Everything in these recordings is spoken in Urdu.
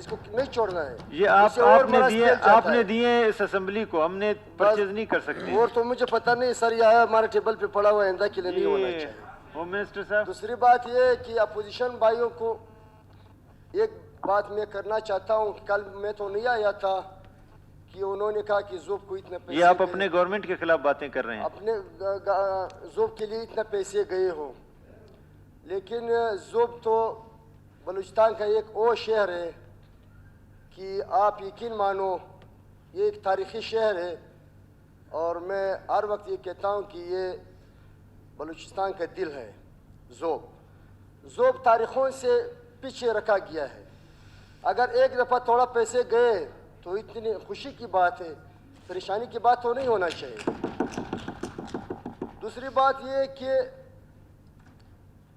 اس کو نہیں چھوڑنا ہے. یہ آپ نے دیے اس اسمبلی کو, ہم نے پرچیز نہیں کر سکتے. اور تو مجھے پتہ نہیں سر, یہ ہمارے ٹیبل پہ پڑا ہوا آئندہ کے لیے نہیں ہونا چاہیے. ہوم منسٹر صاحب, دوسری بات یہ ہے کہ اپوزیشن بھائیوں کو ایک بات میں کرنا چاہتا ہوں. کل میں تو نہیں آیا تھا کہ انہوں نے کہا کہ زوب کو اتنے پیسے, یہ آپ اپنے گورنمنٹ کے خلاف باتیں کر رہے ہیں. اپنے زوب کے لیے اتنے پیسے گئے ہوں, لیکن زوب تو بلوچستان کا ایک اور شہر ہے کہ آپ یقین مانو یہ ایک تاریخی شہر ہے. اور میں ہر وقت یہ کہتا ہوں کہ یہ بلوچستان کا دل ہے. زوب تاریخوں سے پیچھے رکھا گیا ہے. اگر ایک دفعہ تھوڑا پیسے گئے تو اتنی خوشی کی بات ہے, پریشانی کی بات تو نہیں ہونا چاہیے. دوسری بات یہ کہ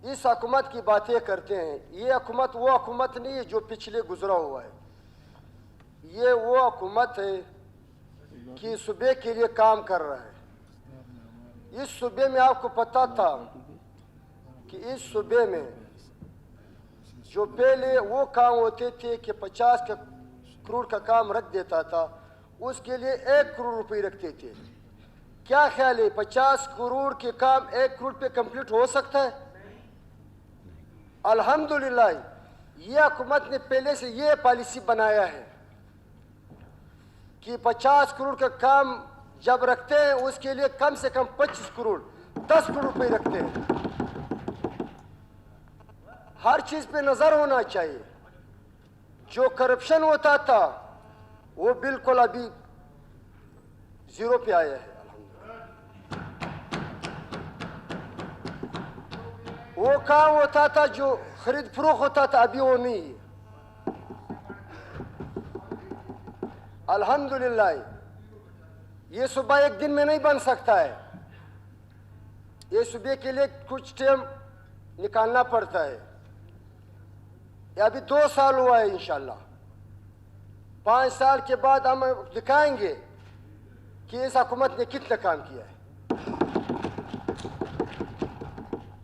اس حکومت کی باتیں کرتے ہیں, یہ حکومت وہ حکومت نہیں ہے جو پچھلے گزرا ہوا ہے. یہ وہ حکومت ہے کہ صوبے کے لیے کام کر رہا ہے. اس صوبے میں آپ کو پتہ تھا کہ اس صوبے میں جو پہلے وہ کام ہوتے تھے کہ 50 کروڑ کا کام رکھ دیتا تھا, اس کے لیے 1 کروڑ روپے رکھتے تھے. کیا خیال ہے 50 کروڑ کے کام 1 کروڑ پہ کمپلیٹ ہو سکتا ہے؟ الحمدللہ یہ حکومت نے پہلے سے یہ پالیسی بنایا ہے کہ 50 کروڑ کا کام جب رکھتے ہیں اس کے لیے کم سے کم 25 کروڑ 10 کروڑ روپے رکھتے ہیں. ہر چیز پہ نظر ہونا چاہیے. جو کرپشن ہوتا تھا وہ بالکل ابھی زیرو پہ آیا ہے. وہ کام ہوتا تھا جو خرید فروخت ہوتا تھا, ابھی وہ نہیں ہے. الحمدللہ یہ صوبہ ایک دن میں نہیں بن سکتا ہے. یہ صوبے کے لیے کچھ ٹائم نکالنا پڑتا ہے. یہ ابھی 2 سال ہوا ہے, انشاءاللہ 5 سال کے بعد ہم دکھائیں گے کہ اس حکومت نے کتنا کام کیا ہے.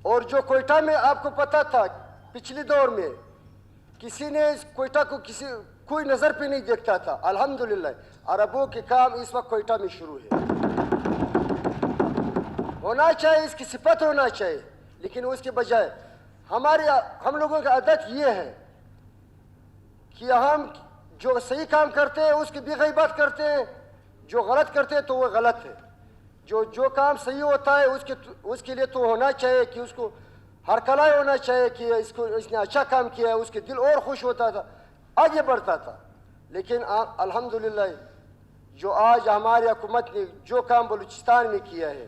اور جو کوئٹہ میں آپ کو پتا تھا پچھلی دور میں کسی نے اس کوئٹہ کو کوئی نظر پہ نہیں دیکھتا تھا, الحمدللہ عربوں کے کام اس وقت کوئٹہ میں شروع ہے. ہونا چاہیے, اس کی صفت ہونا چاہیے, لیکن اس کے بجائے ہم لوگوں کا عادت یہ ہے کہ ہم جو صحیح کام کرتے ہیں اس کی بھی غیبت کرتے ہیں, جو غلط کرتے ہیں تو وہ غلط ہے. جو کام صحیح ہوتا ہے اس کے لیے تو ہونا چاہیے کہ اس کو ہر کلائی ہونا چاہیے کہ اس نے اچھا کام کیا ہے, اس کے دل اور خوش ہوتا تھا, آگے بڑھتا تھا. لیکن الحمدللہ جو آج ہماری حکومت نے جو کام بلوچستان میں کیا ہے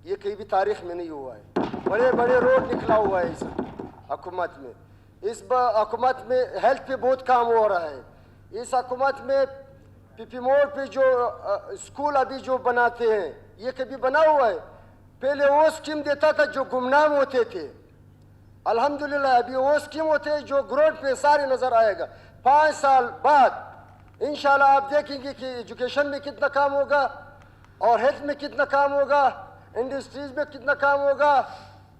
یہ کہیں بھی تاریخ میں نہیں ہوا ہے. بڑے بڑے روڈ نکلا ہوا ہے اس حکومت میں. اس حکومت میں ہیلتھ پہ بہت کام ہو رہا ہے. اس حکومت میں پی پی موڑ پہ جو اسکول ابھی جو بناتے ہیں یہ کبھی بنا ہوا ہے؟ پہلے وہ اسکیم دیتا تھا جو گمنام ہوتے تھے, الحمدللہ ابھی وہ اسکیم ہوتے ہیں جو گراؤنڈ پہ سارے نظر آئے گا. 5 سال بعد انشاءاللہ آپ دیکھیں گے کہ ایجوکیشن میں کتنا کام ہوگا, اور ہیلتھ میں کتنا کام ہوگا, انڈسٹریز میں کتنا کام ہوگا,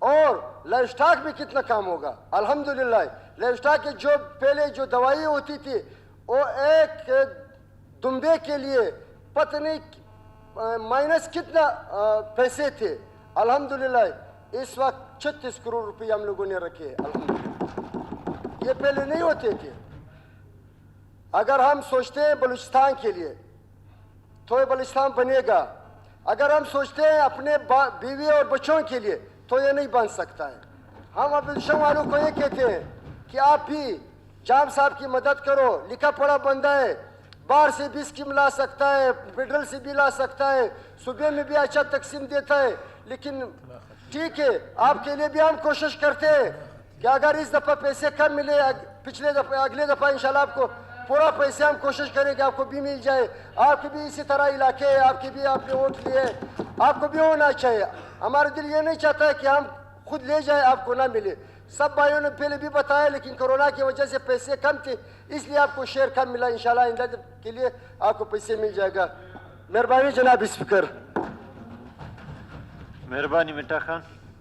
اور لائف سٹاک میں کتنا کام ہوگا. الحمدللہ لائف سٹاک کے جو پہلے جو دوائی ہوتی تھی وہ ایک دمبے کے لیے پتہ نہیں مائنس کتنا پیسے تھے. الحمدللہ اس وقت 36 کروڑ روپے ہم لوگوں نے رکھے. الحمدللہ یہ پہلے نہیں ہوتے تھے. اگر ہم سوچتے ہیں بلوچستان کے لیے تو یہ بلوچستان بنے گا. اگر ہم سوچتے ہیں اپنے بیوی اور بچوں کے لیے تو یہ نہیں بن سکتا ہے. ہم اپوزیشن والوں کو یہ کہتے ہیں کہ آپ بھی جام صاحب کی مدد کرو, لکھا پڑھا بندہ ہے, باہر سے بھی اسکیم لا سکتا ہے, فیڈرل سے بھی لا سکتا ہے, صوبے میں بھی اچھا تقسیم دیتا ہے. لیکن ٹھیک ہے, آپ کے لیے بھی ہم کوشش کرتے ہیں کہ اگر اس دفعہ پیسے کم ملے اگلے دفعہ انشاءاللہ آپ کو پورا پیسے ہم کوشش کریں کہ آپ کو بھی مل جائے. آپ کے بھی اسی طرح علاقے ہیں, آپ کے بھی آپ نے ووٹ لیے, آپ کو بھی ہونا چاہیے. ہمارا دل یہ نہیں چاہتا ہے کہ ہم خود لے جائیں آپ کو نہ ملے. سب بھائیوں نے پہلے بھی بتایا, لیکن کرونا کی وجہ سے پیسے کم تھے اس لیے آپ کو شیئر کم ملا. انشاءاللہ آئندہ کے لیے آپ کو پیسے مل جائے گا. مہربانی جناب اسپیکر. مہربانی مٹا خان.